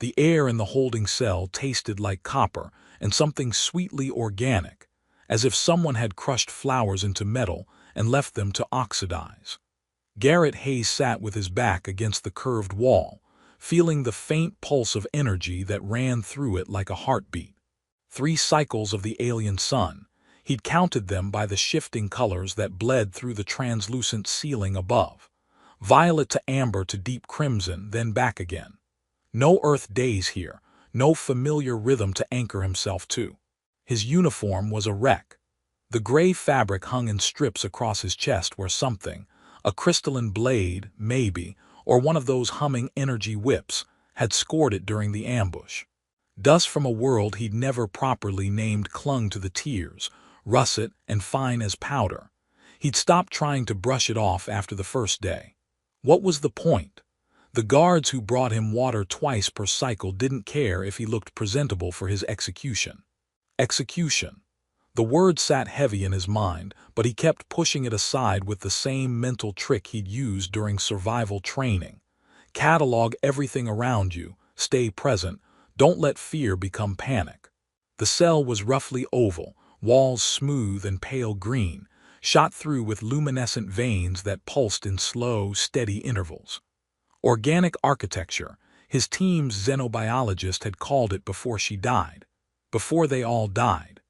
The air in the holding cell tasted like copper and something sweetly organic, as if someone had crushed flowers into metal and left them to oxidize. Garrett Hayes sat with his back against the curved wall, feeling the faint pulse of energy that ran through it like a heartbeat. 3 cycles of the alien sun. He'd counted them by the shifting colors that bled through the translucent ceiling above. Violet to amber to deep crimson, then back again. No Earth days here, no familiar rhythm to anchor himself to. His uniform was a wreck. The gray fabric hung in strips across his chest where something, a crystalline blade, maybe, or one of those humming energy whips, had scored it during the ambush. Dust from a world he'd never properly named clung to the tears, russet and fine as powder. He'd stopped trying to brush it off after the first day. What was the point? The guards who brought him water twice per cycle didn't care if he looked presentable for his execution. Execution. The word sat heavy in his mind, but he kept pushing it aside with the same mental trick he'd used during survival training. Catalog everything around you, stay present, don't let fear become panic. The cell was roughly oval, walls smooth and pale green, shot through with luminescent veins that pulsed in slow, steady intervals. Organic architecture, his team's xenobiologist had called it before she died. Before they all died.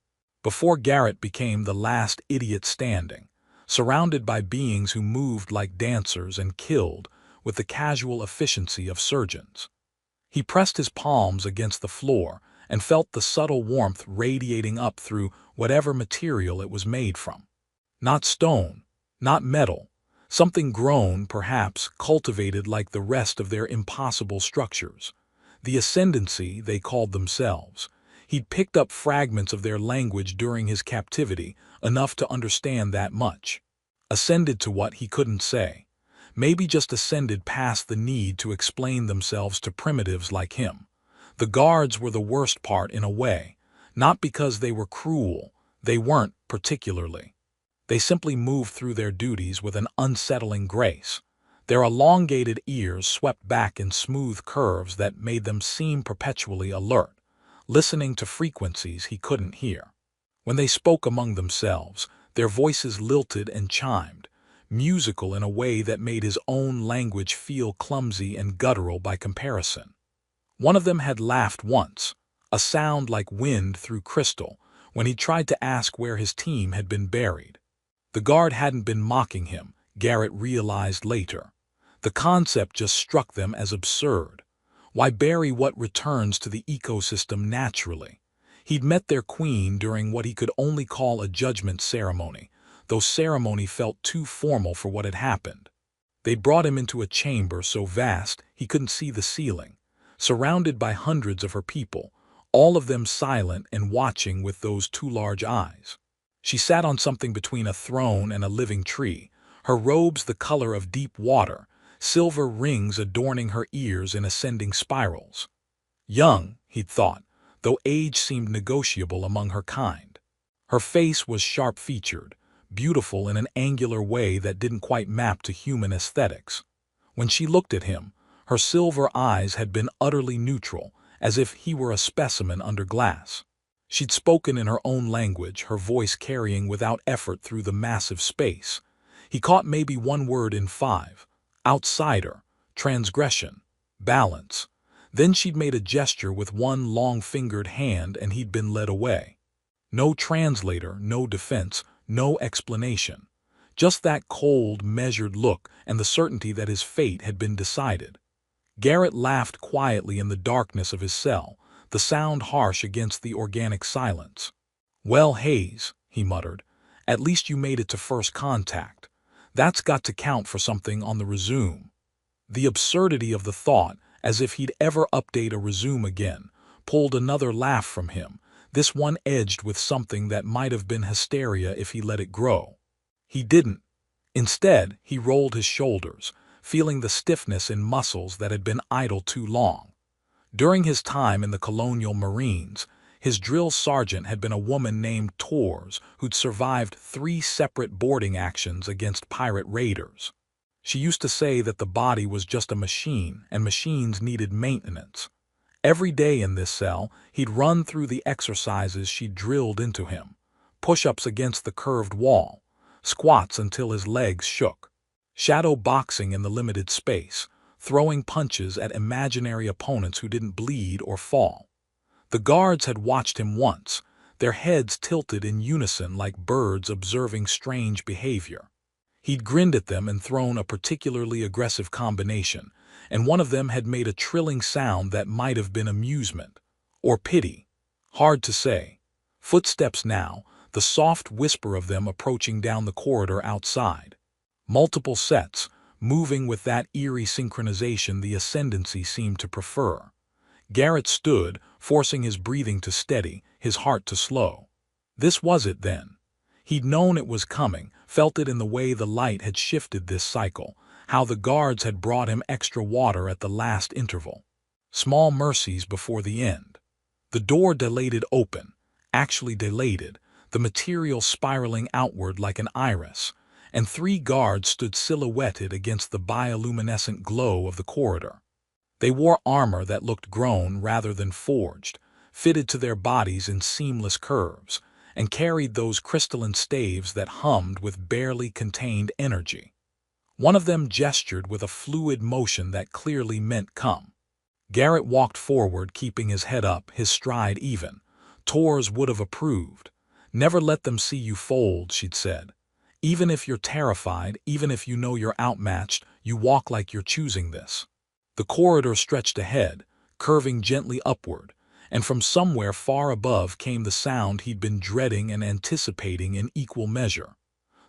Before Garrett became the last idiot standing, surrounded by beings who moved like dancers and killed with the casual efficiency of surgeons. He pressed his palms against the floor and felt the subtle warmth radiating up through whatever material it was made from. Not stone, not metal, something grown, perhaps cultivated like the rest of their impossible structures. The ascendancy, they called themselves. He'd picked up fragments of their language during his captivity, enough to understand that much. Ascended to what he couldn't say. Maybe just ascended past the need to explain themselves to primitives like him. The guards were the worst part in a way, not because they were cruel, they weren't particularly. They simply moved through their duties with an unsettling grace. Their elongated ears swept back in smooth curves that made them seem perpetually alert, listening to frequencies he couldn't hear. When they spoke among themselves, their voices lilted and chimed, musical in a way that made his own language feel clumsy and guttural by comparison. One of them had laughed once, a sound like wind through crystal, when he tried to ask where his team had been buried. The guard hadn't been mocking him, Garrett realized later. The concept just struck them as absurd. Why bury what returns to the ecosystem naturally? He'd met their queen during what he could only call a judgment ceremony, though ceremony felt too formal for what had happened. They'd brought him into a chamber so vast he couldn't see the ceiling, surrounded by hundreds of her people, all of them silent and watching with those 2 large eyes. She sat on something between a throne and a living tree, her robes the color of deep water, silver rings adorning her ears in ascending spirals. Young, he'd thought, though age seemed negotiable among her kind. Her face was sharp-featured, beautiful in an angular way that didn't quite map to human aesthetics. When she looked at him, her silver eyes had been utterly neutral, as if he were a specimen under glass. She'd spoken in her own language, her voice carrying without effort through the massive space. He caught maybe 1 word in 5. Outsider, transgression, balance. Then she'd made a gesture with 1 long-fingered hand and he'd been led away. No translator, no defense, no explanation. Just that cold, measured look and the certainty that his fate had been decided. Garrett laughed quietly in the darkness of his cell, the sound harsh against the organic silence. "Well, Hayes," he muttered, "at least you made it to first contact. That's got to count for something on the resume." The absurdity of the thought, as if he'd ever update a resume again, pulled another laugh from him, this one edged with something that might have been hysteria if he let it grow. He didn't. Instead, he rolled his shoulders, feeling the stiffness in muscles that had been idle too long. During his time in the Colonial Marines, his drill sergeant had been a woman named Tors who'd survived 3 separate boarding actions against pirate raiders. She used to say that the body was just a machine and machines needed maintenance. Every day in this cell, he'd run through the exercises she'd drilled into him. Push-ups against the curved wall, squats until his legs shook, shadow boxing in the limited space, throwing punches at imaginary opponents who didn't bleed or fall. The guards had watched him once, their heads tilted in unison like birds observing strange behavior. He'd grinned at them and thrown a particularly aggressive combination, and one of them had made a trilling sound that might have been amusement or pity. Hard to say. Footsteps now, the soft whisper of them approaching down the corridor outside. Multiple sets, moving with that eerie synchronization the ascendancy seemed to prefer. Garrett stood, forcing his breathing to steady, his heart to slow. This was it then. He'd known it was coming, felt it in the way the light had shifted this cycle, how the guards had brought him extra water at the last interval. Small mercies before the end. The door dilated open, actually dilated, the material spiraling outward like an iris, and 3 guards stood silhouetted against the bioluminescent glow of the corridor. They wore armor that looked grown rather than forged, fitted to their bodies in seamless curves, and carried those crystalline staves that hummed with barely contained energy. One of them gestured with a fluid motion that clearly meant come. Garrett walked forward, keeping his head up, his stride even. Tors would have approved. Never let them see you fold, she'd said. Even if you're terrified, even if you know you're outmatched, you walk like you're choosing this. The corridor stretched ahead, curving gently upward, and from somewhere far above came the sound he'd been dreading and anticipating in equal measure.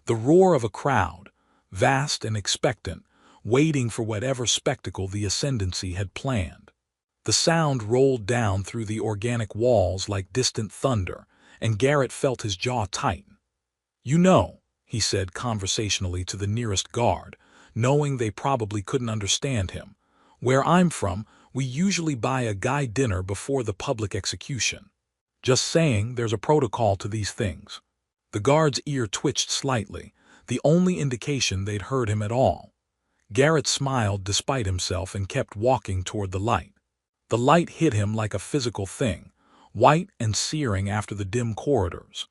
The roar of a crowd, vast and expectant, waiting for whatever spectacle the ascendancy had planned. The sound rolled down through the organic walls like distant thunder, and Garrett felt his jaw tighten. "You know," he said conversationally to the nearest guard, knowing they probably couldn't understand him, "where I'm from, we usually buy a guy dinner before the public execution. Just saying, there's a protocol to these things." The guard's ear twitched slightly, the only indication they'd heard him at all. Garrett smiled despite himself and kept walking toward the light. The light hit him like a physical thing, white and searing after the dim corridors.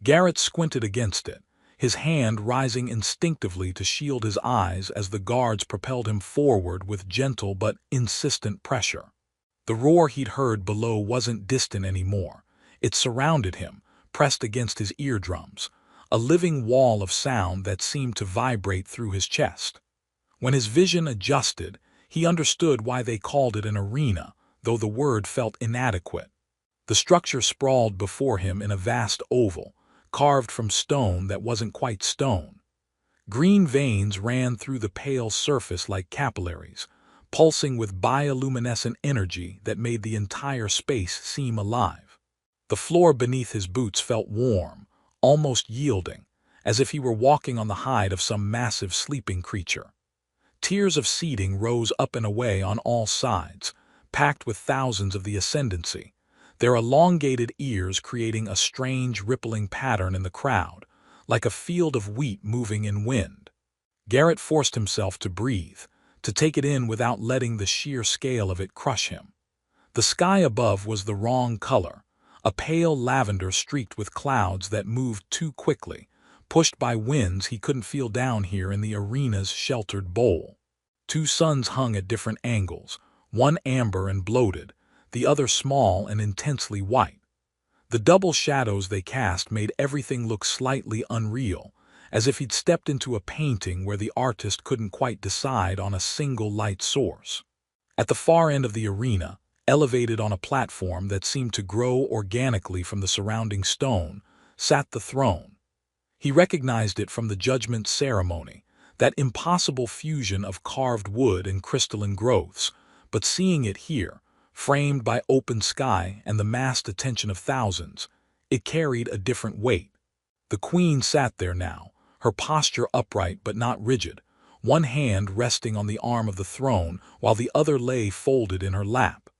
Garrett squinted against it, his hand rising instinctively to shield his eyes as the guards propelled him forward with gentle but insistent pressure. The roar he'd heard below wasn't distant anymore. It surrounded him, pressed against his eardrums, a living wall of sound that seemed to vibrate through his chest. When his vision adjusted, he understood why they called it an arena, though the word felt inadequate. The structure sprawled before him in a vast oval, carved from stone that wasn't quite stone. Green veins ran through the pale surface like capillaries, pulsing with bioluminescent energy that made the entire space seem alive. The floor beneath his boots felt warm, almost yielding, as if he were walking on the hide of some massive sleeping creature. Tiers of seating rose up and away on all sides, packed with thousands of the ascendancy, their elongated ears creating a strange rippling pattern in the crowd, like a field of wheat moving in wind. Garrett forced himself to breathe, to take it in without letting the sheer scale of it crush him. The sky above was the wrong color, a pale lavender streaked with clouds that moved too quickly, pushed by winds he couldn't feel down here in the arena's sheltered bowl. 2 suns hung at different angles, one amber and bloated, the other small and intensely white. The double shadows they cast made everything look slightly unreal, as if he'd stepped into a painting where the artist couldn't quite decide on a single light source. At the far end of the arena, elevated on a platform that seemed to grow organically from the surrounding stone, sat the throne. He recognized it from the judgment ceremony, that impossible fusion of carved wood and crystalline growths, but seeing it here, framed by open sky and the massed attention of thousands, it carried a different weight. The queen sat there now, her posture upright but not rigid, one hand resting on the arm of the throne while the other lay folded in her lap.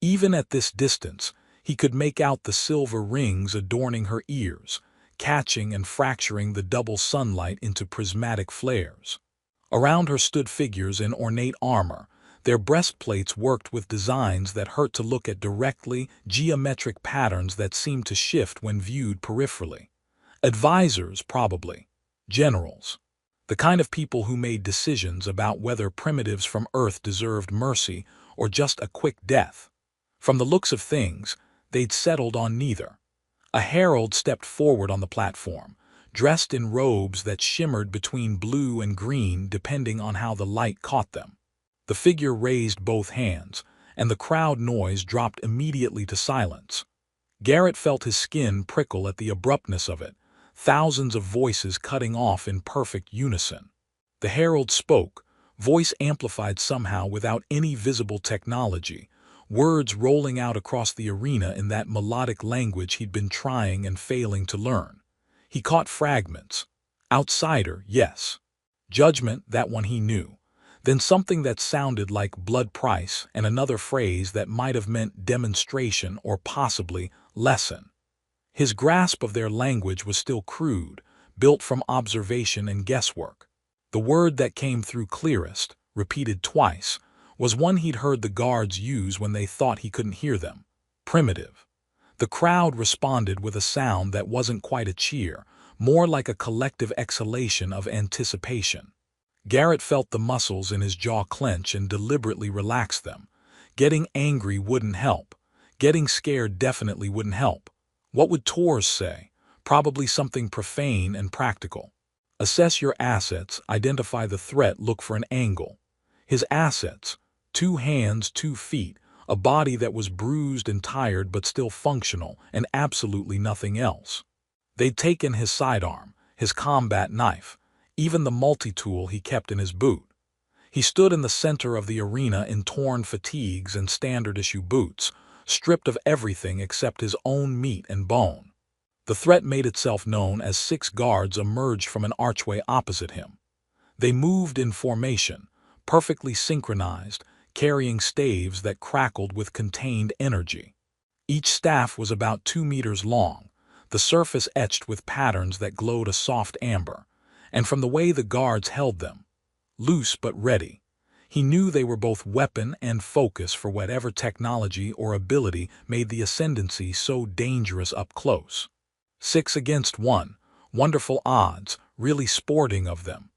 Even at this distance, he could make out the silver rings adorning her ears, catching and fracturing the double sunlight into prismatic flares. Around her stood figures in ornate armor, Their breastplates worked with designs that hurt to look at directly, geometric patterns that seemed to shift when viewed peripherally. Advisors, probably. Generals. The kind of people who made decisions about whether primitives from Earth deserved mercy or just a quick death. From the looks of things, they'd settled on neither. A herald stepped forward on the platform, dressed in robes that shimmered between blue and green depending on how the light caught them. The figure raised both hands, and the crowd noise dropped immediately to silence. Garrett felt his skin prickle at the abruptness of it, thousands of voices cutting off in perfect unison. The herald spoke, voice amplified somehow without any visible technology, words rolling out across the arena in that melodic language he'd been trying and failing to learn. He caught fragments. Outsider, yes. Judgment, that one he knew. Then something that sounded like blood price and another phrase that might have meant demonstration or possibly lesson. His grasp of their language was still crude, built from observation and guesswork. The word that came through clearest, repeated twice, was one he'd heard the guards use when they thought he couldn't hear them. Primitive. The crowd responded with a sound that wasn't quite a cheer, more like a collective exhalation of anticipation. Garrett felt the muscles in his jaw clench and deliberately relaxed them. Getting angry wouldn't help. Getting scared definitely wouldn't help. What would Tors say? Probably something profane and practical. Assess your assets, identify the threat, look for an angle. His assets, 2 hands, 2 feet, a body that was bruised and tired but still functional, and absolutely nothing else. They'd taken his sidearm, his combat knife, even the multi-tool he kept in his boot. He stood in the center of the arena in torn fatigues and standard-issue boots, stripped of everything except his own meat and bone. The threat made itself known as 6 guards emerged from an archway opposite him. They moved in formation, perfectly synchronized, carrying staves that crackled with contained energy. Each staff was about 2 meters long, the surface etched with patterns that glowed a soft amber, and from the way the guards held them, loose but ready, he knew they were both weapon and focus for whatever technology or ability made the ascendancy so dangerous up close. 6 against 1, wonderful odds, really sporting of them.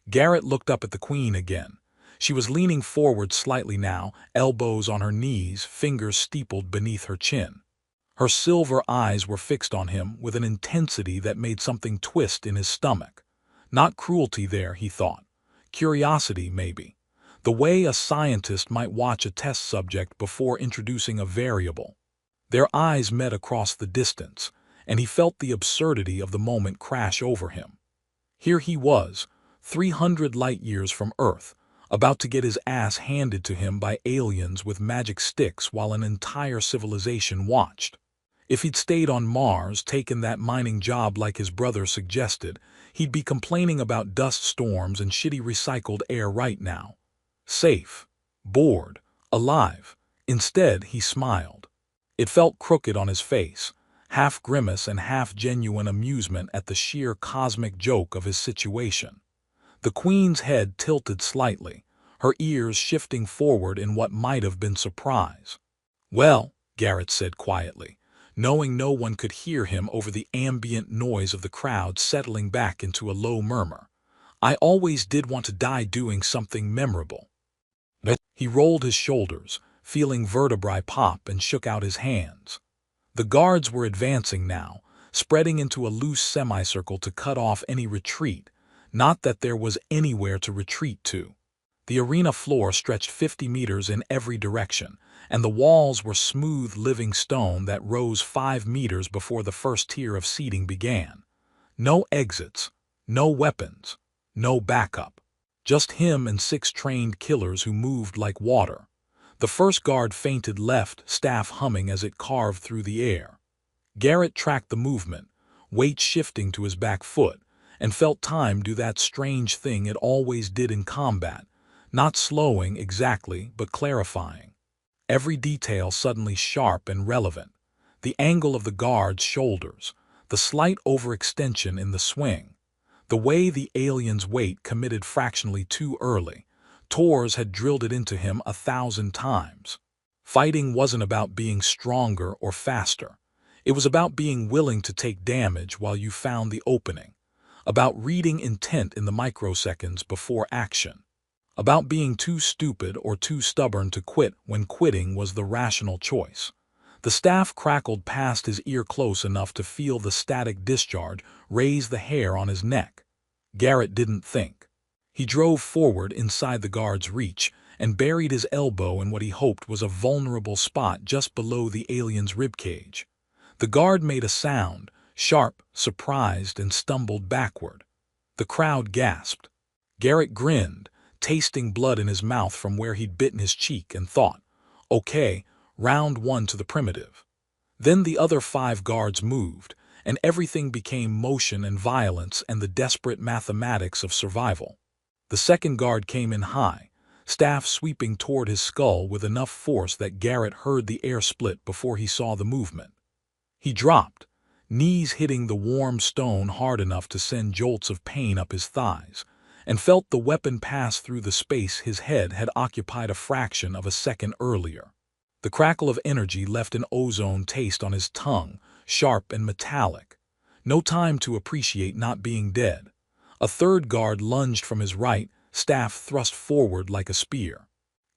Garrett looked up at the Queen again. She was leaning forward slightly now, elbows on her knees, fingers steepled beneath her chin. Her silver eyes were fixed on him with an intensity that made something twist in his stomach. Not cruelty there, he thought. Curiosity, maybe. The way a scientist might watch a test subject before introducing a variable. Their eyes met across the distance, and he felt the absurdity of the moment crash over him. Here he was, 300 light-years from Earth, about to get his ass handed to him by aliens with magic sticks while an entire civilization watched. If he'd stayed on Mars, taken that mining job like his brother suggested, he'd be complaining about dust storms and shitty recycled air right now. Safe, bored, alive. Instead, he smiled. It felt crooked on his face, half grimace and half genuine amusement at the sheer cosmic joke of his situation. The Queen's head tilted slightly, her ears shifting forward in what might have been surprise. "Well," Garrett said quietly, knowing no one could hear him over the ambient noise of the crowd settling back into a low murmur, "I always did want to die doing something memorable." He rolled his shoulders, feeling vertebrae pop, and shook out his hands. The guards were advancing now, spreading into a loose semicircle to cut off any retreat, not that there was anywhere to retreat to. The arena floor stretched 50 meters in every direction, and the walls were smooth living stone that rose 5 meters before the first tier of seating began. No exits, no weapons, no backup. Just him and 6 trained killers who moved like water. The first guard feinted left, staff humming as it carved through the air. Garrett tracked the movement, weight shifting to his back foot, and felt time do that strange thing it always did in combat, not slowing exactly, but clarifying. Every detail suddenly sharp and relevant. The angle of the guard's shoulders, the slight overextension in the swing, the way the alien's weight committed fractionally too early, Tors had drilled it into him 1,000 times. Fighting wasn't about being stronger or faster. It was about being willing to take damage while you found the opening, about reading intent in the microseconds before action, about being too stupid or too stubborn to quit when quitting was the rational choice. The staff crackled past his ear close enough to feel the static discharge raise the hair on his neck. Garrett didn't think. He drove forward inside the guard's reach and buried his elbow in what he hoped was a vulnerable spot just below the alien's ribcage. The guard made a sound, sharp, surprised, and stumbled backward. The crowd gasped. Garrett grinned, tasting blood in his mouth from where he'd bitten his cheek, and thought, okay, round one to the primitive. Then the other 5 guards moved, and everything became motion and violence and the desperate mathematics of survival. The second guard came in high, staff sweeping toward his skull with enough force that Garrett heard the air split before he saw the movement. He dropped, knees hitting the warm stone hard enough to send jolts of pain up his thighs, and felt the weapon pass through the space his head had occupied a fraction of a second earlier. The crackle of energy left an ozone taste on his tongue, sharp and metallic. No time to appreciate not being dead. A third guard lunged from his right, staff thrust forward like a spear.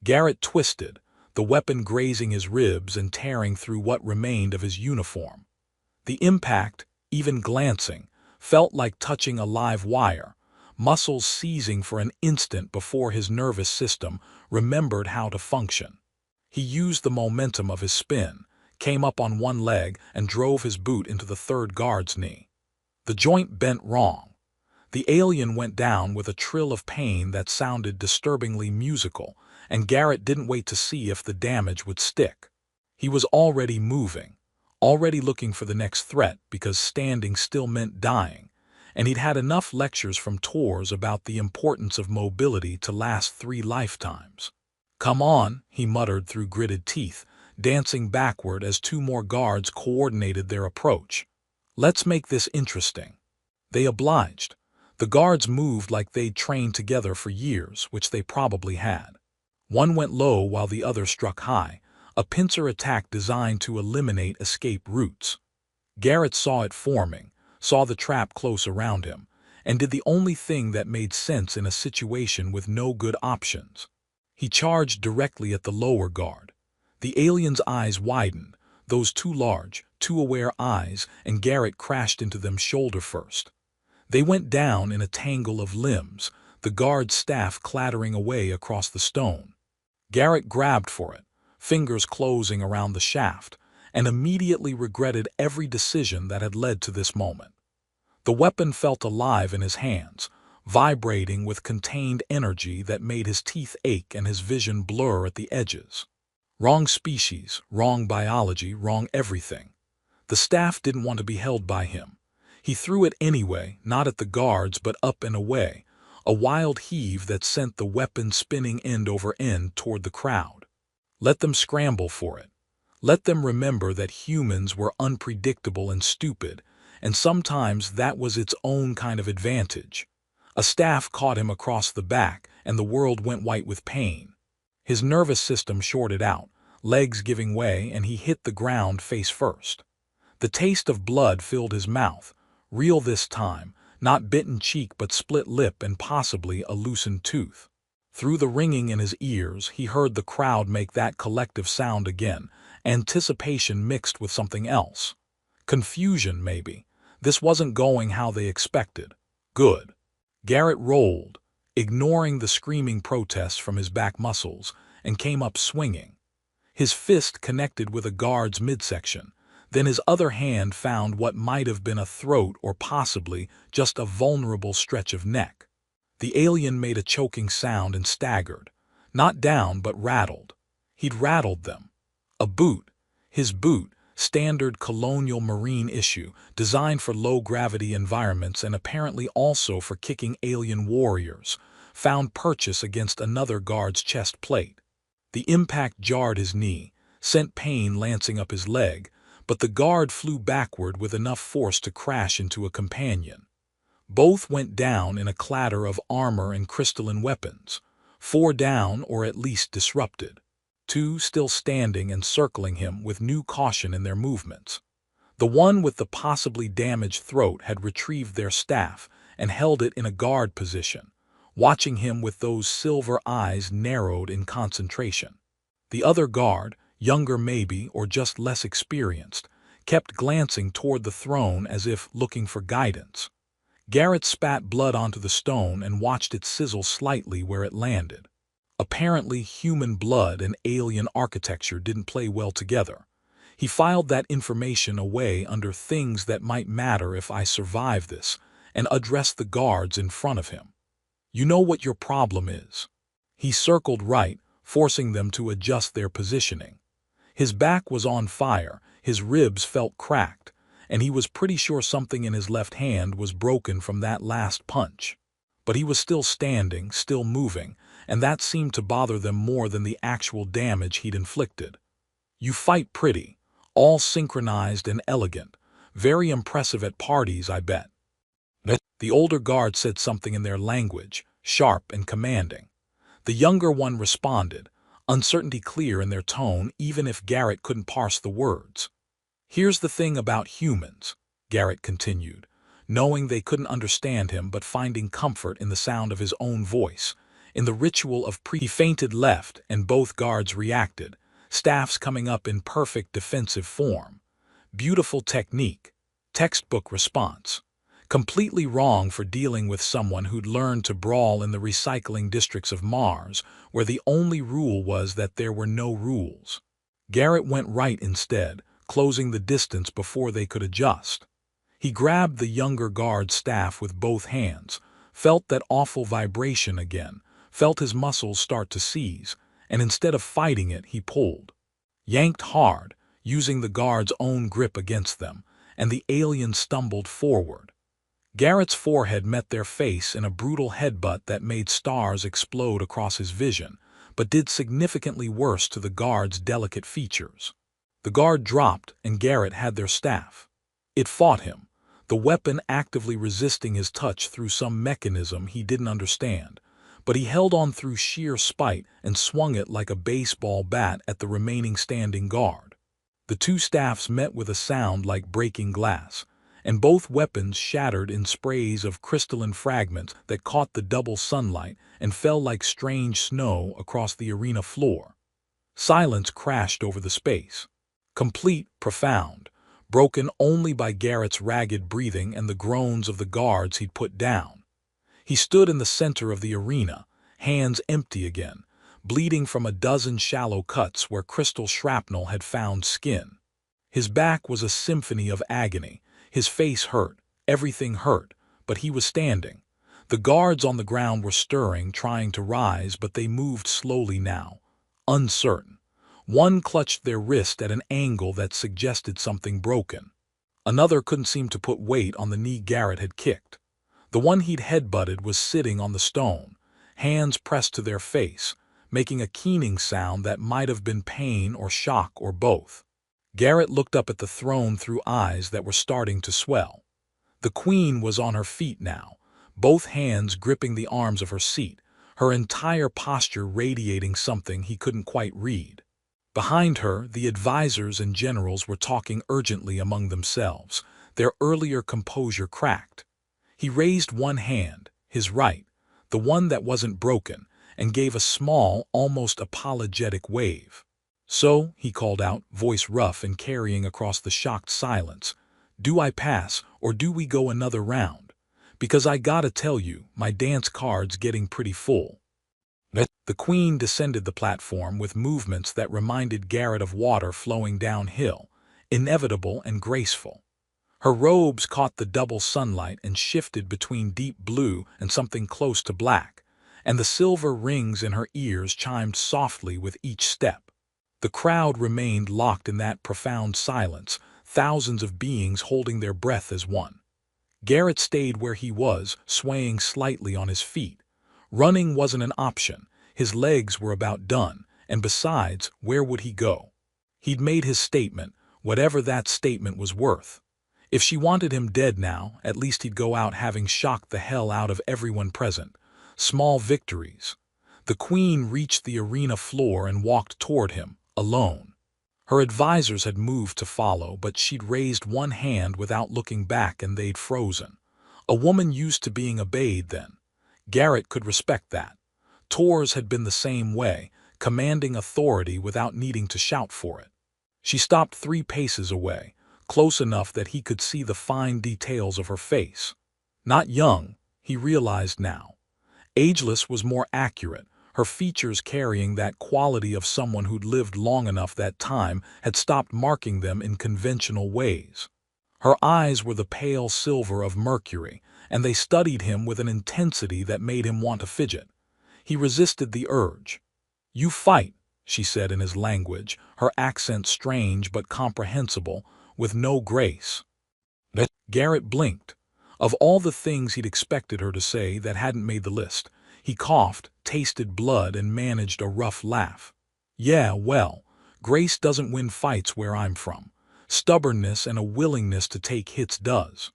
Garrett twisted, the weapon grazing his ribs and tearing through what remained of his uniform. The impact, even glancing, felt like touching a live wire, muscles seizing for an instant before his nervous system remembered how to function. He used the momentum of his spin, came up on one leg, and drove his boot into the third guard's knee. The joint bent wrong. The alien went down with a trill of pain that sounded disturbingly musical, and Garrett didn't wait to see if the damage would stick. He was already moving, already looking for the next threat because standing still meant dying, and he'd had enough lectures from Tors about the importance of mobility to last 3 lifetimes. "Come on," he muttered through gritted teeth, dancing backward as 2 more guards coordinated their approach. "Let's make this interesting." They obliged. The guards moved like they'd trained together for years, which they probably had. One went low while the other struck high, a pincer attack designed to eliminate escape routes. Garrett saw it forming, saw the trap close around him, and did the only thing that made sense in a situation with no good options. He charged directly at the lower guard. The alien's eyes widened, those too large, too aware eyes, and Garrett crashed into them shoulder first. They went down in a tangle of limbs, the guard's staff clattering away across the stone. Garrett grabbed for it, fingers closing around the shaft, and immediately regretted every decision that had led to this moment. The weapon felt alive in his hands, vibrating with contained energy that made his teeth ache and his vision blur at the edges. Wrong species, wrong biology, wrong everything. The staff didn't want to be held by him. He threw it anyway, not at the guards but up and away, a wild heave that sent the weapon spinning end over end toward the crowd. Let them scramble for it. Let them remember that humans were unpredictable and stupid, and sometimes that was its own kind of advantage. A staff caught him across the back, and the world went white with pain. His nervous system shorted out, legs giving way, and he hit the ground face first. The taste of blood filled his mouth, real this time, not bitten cheek but split lip and possibly a loosened tooth. Through the ringing in his ears, he heard the crowd make that collective sound again, anticipation mixed with something else. Confusion, maybe. This wasn't going how they expected. Good. Garrett rolled, ignoring the screaming protests from his back muscles, and came up swinging. His fist connected with a guard's midsection. Then his other hand found what might have been a throat or possibly just a vulnerable stretch of neck. The alien made a choking sound and staggered. Not down, but rattled. He'd rattled them. A boot. His boot, standard colonial marine issue, designed for low-gravity environments and apparently also for kicking alien warriors, found purchase against another guard's chest plate. The impact jarred his knee, sent pain lancing up his leg, but the guard flew backward with enough force to crash into a companion. Both went down in a clatter of armor and crystalline weapons, 4 down or at least disrupted. 2 still standing and circling him with new caution in their movements. The one with the possibly damaged throat had retrieved their staff and held it in a guard position, watching him with those silver eyes narrowed in concentration. The other guard, younger maybe or just less experienced, kept glancing toward the throne as if looking for guidance. Garrett spat blood onto the stone and watched it sizzle slightly where it landed. Apparently, human blood and alien architecture didn't play well together. He filed that information away under things that might matter if I survive this, and addressed the guards in front of him. You know what your problem is. He circled right, forcing them to adjust their positioning. His back was on fire, his ribs felt cracked, and he was pretty sure something in his left hand was broken from that last punch. But he was still standing, still moving, and that seemed to bother them more than the actual damage he'd inflicted. You fight pretty, all synchronized and elegant, very impressive at parties, I bet. The older guard said something in their language, sharp and commanding. The younger one responded, uncertainty clear in their tone even if Garrett couldn't parse the words. Here's the thing about humans, Garrett continued, knowing they couldn't understand him but finding comfort in the sound of his own voice. In the ritual of he feinted left and both guards reacted, staffs coming up in perfect defensive form. Beautiful technique, textbook response. Completely wrong for dealing with someone who'd learned to brawl in the recycling districts of Mars, where the only rule was that there were no rules. Garrett went right instead, closing the distance before they could adjust. He grabbed the younger guard's staff with both hands, felt that awful vibration again, felt his muscles start to seize, and instead of fighting it, he pulled. Yanked hard, using the guard's own grip against them, and the alien stumbled forward. Garrett's forehead met their face in a brutal headbutt that made stars explode across his vision, but did significantly worse to the guard's delicate features. The guard dropped, and Garrett had their staff. It fought him, the weapon actively resisting his touch through some mechanism he didn't understand, but he held on through sheer spite and swung it like a baseball bat at the remaining standing guard. The two staffs met with a sound like breaking glass, and both weapons shattered in sprays of crystalline fragments that caught the double sunlight and fell like strange snow across the arena floor. Silence crashed over the space. Complete, profound, broken only by Garrett's ragged breathing and the groans of the guards he'd put down. He stood in the center of the arena, hands empty again, bleeding from a dozen shallow cuts where crystal shrapnel had found skin. His back was a symphony of agony. His face hurt, everything hurt, but he was standing. The guards on the ground were stirring, trying to rise, but they moved slowly now, uncertain. One clutched their wrist at an angle that suggested something broken. Another couldn't seem to put weight on the knee Garrett had kicked. The one he'd headbutted was sitting on the stone, hands pressed to their face, making a keening sound that might have been pain or shock or both. Garrett looked up at the throne through eyes that were starting to swell. The queen was on her feet now, both hands gripping the arms of her seat, her entire posture radiating something he couldn't quite read. Behind her, the advisors and generals were talking urgently among themselves, their earlier composure cracked. He raised one hand, his right, the one that wasn't broken, and gave a small, almost apologetic wave. "So," he called out, voice rough and carrying across the shocked silence, "do I pass, or do we go another round? Because I gotta tell you, my dance card's getting pretty full." The queen descended the platform with movements that reminded Garrett of water flowing downhill, inevitable and graceful. Her robes caught the double sunlight and shifted between deep blue and something close to black, and the silver rings in her ears chimed softly with each step. The crowd remained locked in that profound silence, thousands of beings holding their breath as one. Garrett stayed where he was, swaying slightly on his feet. Running wasn't an option. His legs were about done, and besides, where would he go? He'd made his statement, whatever that statement was worth. If she wanted him dead now, at least he'd go out having shocked the hell out of everyone present. Small victories. The queen reached the arena floor and walked toward him, alone. Her advisors had moved to follow, but she'd raised one hand without looking back and they'd frozen. A woman used to being obeyed then. Garrett could respect that. Tors had been the same way, commanding authority without needing to shout for it. She stopped 3 paces away, close enough that he could see the fine details of her face. Not young, he realized now. Ageless was more accurate, her features carrying that quality of someone who'd lived long enough that time had stopped marking them in conventional ways. Her eyes were the pale silver of Mercury, and they studied him with an intensity that made him want to fidget. He resisted the urge. "You fight," she said in his language, her accent strange but comprehensible, with no grace. Garrett blinked. Of all the things he'd expected her to say that hadn't made the list, he coughed, tasted blood, and managed a rough laugh. "Yeah, well, grace doesn't win fights where I'm from. Stubbornness and a willingness to take hits does."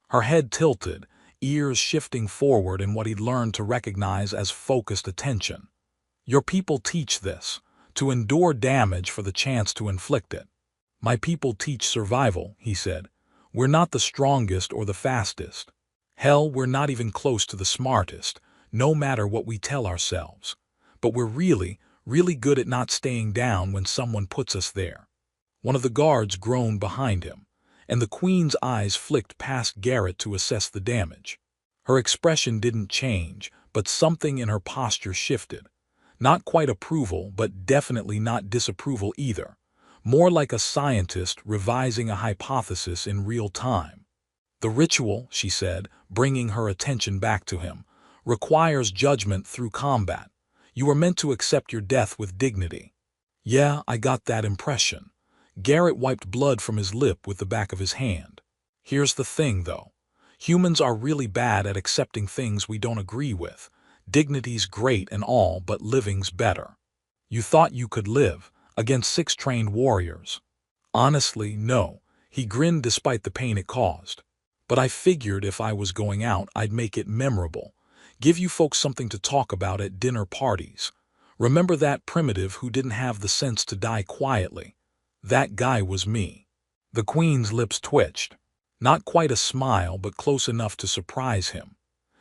Her head tilted, ears shifting forward in what he'd learned to recognize as focused attention. "Your people teach this, to endure damage for the chance to inflict it." "My people teach survival," he said. "We're not the strongest or the fastest. Hell, we're not even close to the smartest, no matter what we tell ourselves. But we're really, really good at not staying down when someone puts us there." One of the guards groaned behind him, and the queen's eyes flicked past Garrett to assess the damage. Her expression didn't change, but something in her posture shifted. Not quite approval, but definitely not disapproval either. More like a scientist revising a hypothesis in real time. "The ritual," she said, bringing her attention back to him, "requires judgment through combat. You are meant to accept your death with dignity." "Yeah, I got that impression." Garrett wiped blood from his lip with the back of his hand. "Here's the thing, though. Humans are really bad at accepting things we don't agree with. Dignity's great and all, but living's better. You thought you could live against 6 trained warriors?" "Honestly, no." He grinned despite the pain it caused. "But I figured if I was going out, I'd make it memorable. Give you folks something to talk about at dinner parties. Remember that primitive who didn't have the sense to die quietly? That guy was me." The queen's lips twitched. Not quite a smile, but close enough to surprise him.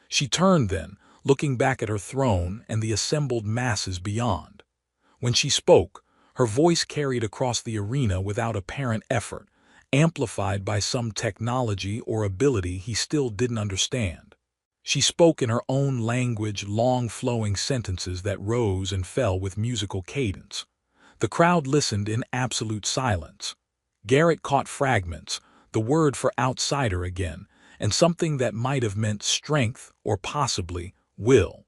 She turned then, looking back at her throne and the assembled masses beyond. When she spoke, her voice carried across the arena without apparent effort, amplified by some technology or ability he still didn't understand. She spoke in her own language, long flowing sentences that rose and fell with musical cadence. The crowd listened in absolute silence. Garrett caught fragments, the word for outsider again, and something that might have meant strength or possibly will.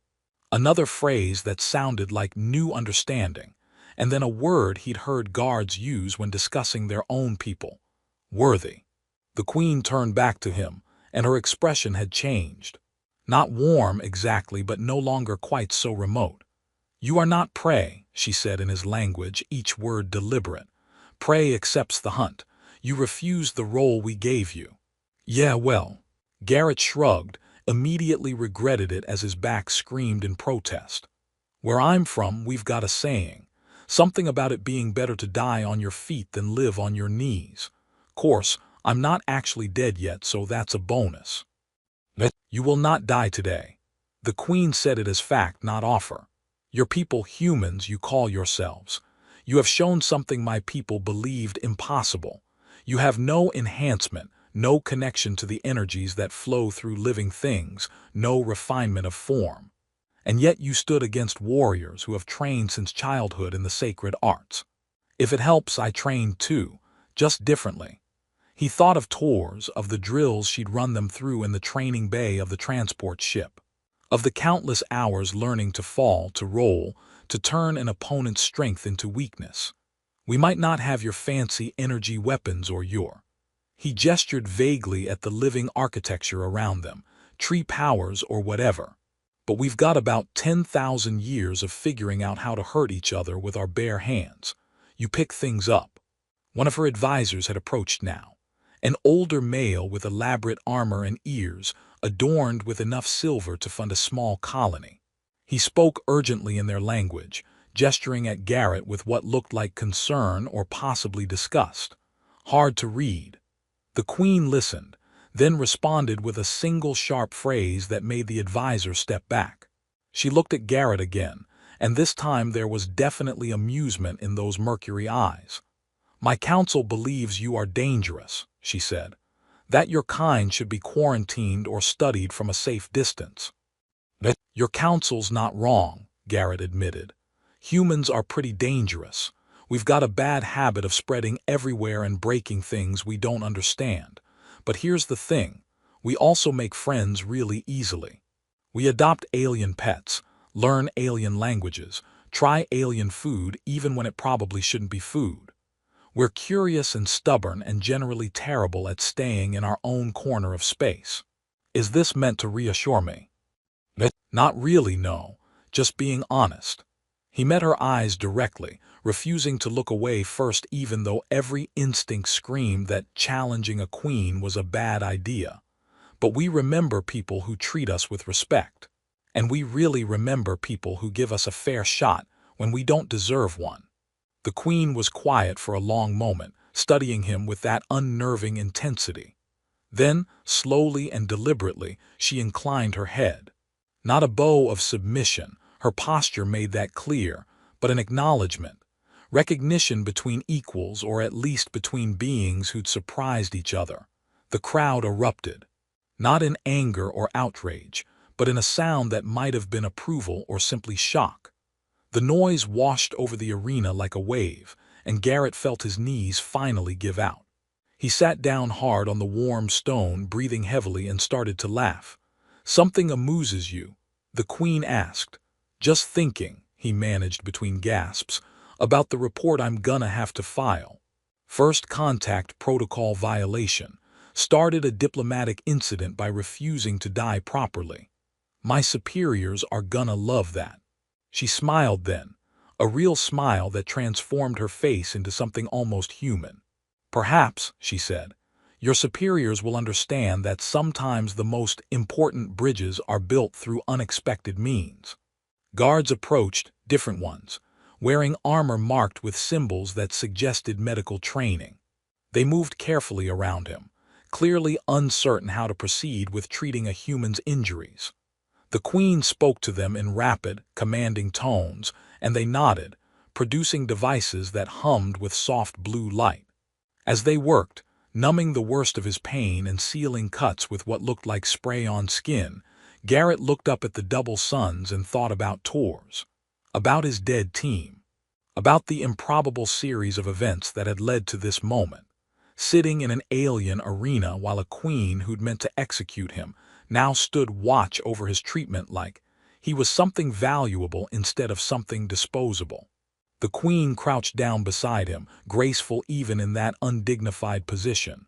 Another phrase that sounded like new understanding, and then a word he'd heard guards use when discussing their own people: worthy. The queen turned back to him, and her expression had changed. Not warm exactly, but no longer quite so remote. "You are not prey," she said in his language, each word deliberate. "Prey accepts the hunt. You refused the role we gave you." "Yeah, well." Garrett shrugged, immediately regretted it as his back screamed in protest. "Where I'm from, we've got a saying. Something about it being better to die on your feet than live on your knees. Course, I'm not actually dead yet, so that's a bonus." "You will not die today." The queen said it as fact, not offer. "Your people, humans you call yourselves. You have shown something my people believed impossible. You have no enhancement, no connection to the energies that flow through living things, no refinement of form. And yet you stood against warriors who have trained since childhood in the sacred arts. If it helps, I trained too, just differently." He thought of Tors, of the drills she'd run them through in the training bay of the transport ship, of the countless hours learning to fall, to roll, to turn an opponent's strength into weakness. "We might not have your fancy energy weapons or your—" He gestured vaguely at the living architecture around them, tree powers or whatever. "But we've got about 10,000 years of figuring out how to hurt each other with our bare hands. You pick things up." One of her advisors had approached now. An older male with elaborate armor and ears, adorned with enough silver to fund a small colony. He spoke urgently in their language, gesturing at Garrett with what looked like concern or possibly disgust. Hard to read. The Queen listened, then responded with a single sharp phrase that made the advisor step back. She looked at Garrett again, and this time there was definitely amusement in those mercury eyes. "My council believes you are dangerous," she said. "That your kind should be quarantined or studied from a safe distance." "Your council's not wrong," Garrett admitted. "Humans are pretty dangerous. We've got a bad habit of spreading everywhere and breaking things we don't understand. But here's the thing, we also make friends really easily. We adopt alien pets, learn alien languages, try alien food even when it probably shouldn't be food. We're curious and stubborn and generally terrible at staying in our own corner of space." Is this meant to reassure me? "Not really, no. Just being honest." He met her eyes directly, refusing to look away first even though every instinct screamed that challenging a queen was a bad idea. "But we remember people who treat us with respect. And we really remember people who give us a fair shot when we don't deserve one." The Queen was quiet for a long moment, studying him with that unnerving intensity. Then, slowly and deliberately, she inclined her head. Not a bow of submission, her posture made that clear, but an acknowledgement, recognition between equals or at least between beings who'd surprised each other. The crowd erupted, not in anger or outrage, but in a sound that might have been approval or simply shock. The noise washed over the arena like a wave, and Garrett felt his knees finally give out. He sat down hard on the warm stone, breathing heavily, and started to laugh. "Something amuses you?" the Queen asked. "Just thinking," he managed between gasps, "about the report I'm gonna have to file. First contact protocol violation. Started a diplomatic incident by refusing to die properly. My superiors are gonna love that." She smiled then, a real smile that transformed her face into something almost human. "Perhaps," she said, "your superiors will understand that sometimes the most important bridges are built through unexpected means." Guards approached, different ones, wearing armor marked with symbols that suggested medical training. They moved carefully around him, clearly uncertain how to proceed with treating a human's injuries. The Queen spoke to them in rapid, commanding tones, and they nodded, producing devices that hummed with soft blue light. As they worked, numbing the worst of his pain and sealing cuts with what looked like spray-on skin, Garrett looked up at the double suns and thought about tours, about his dead team, about the improbable series of events that had led to this moment. Sitting in an alien arena while a queen who'd meant to execute him now stood watch over his treatment like he was something valuable instead of something disposable. The Queen crouched down beside him, graceful even in that undignified position.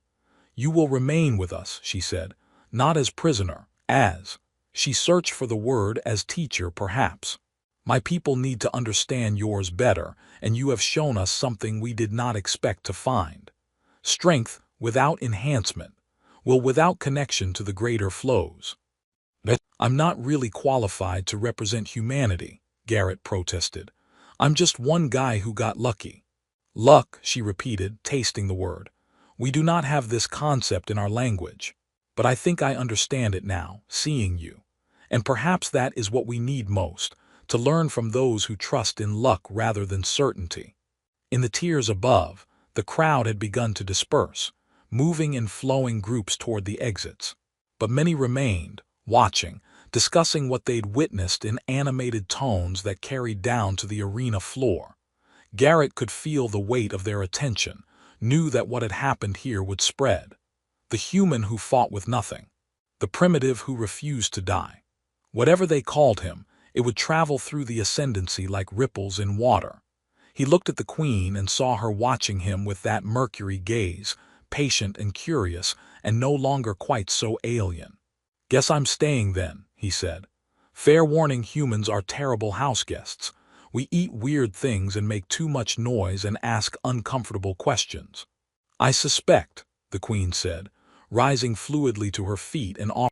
"You will remain with us," she said, "not as prisoner, as—" she searched for the word, "as teacher, perhaps. My people need to understand yours better, and you have shown us something we did not expect to find. Strength without enhancement, will without connection to the greater flows." "I'm not really qualified to represent humanity," Garrett protested. "I'm just one guy who got lucky." "Luck," she repeated, tasting the word. "We do not have this concept in our language. But I think I understand it now, seeing you. And perhaps that is what we need most, to learn from those who trust in luck rather than certainty." In the tiers above, the crowd had begun to disperse, moving in flowing groups toward the exits. But many remained, watching, discussing what they'd witnessed in animated tones that carried down to the arena floor. Garrett could feel the weight of their attention, knew that what had happened here would spread. The human who fought with nothing. The primitive who refused to die. Whatever they called him, it would travel through the ascendancy like ripples in water. He looked at the Queen and saw her watching him with that mercury gaze, patient and curious, and no longer quite so alien. "Guess I'm staying then," he said. "Fair warning, humans are terrible house guests. We eat weird things and make too much noise and ask uncomfortable questions." "I suspect," the Queen said, rising fluidly to her feet and offering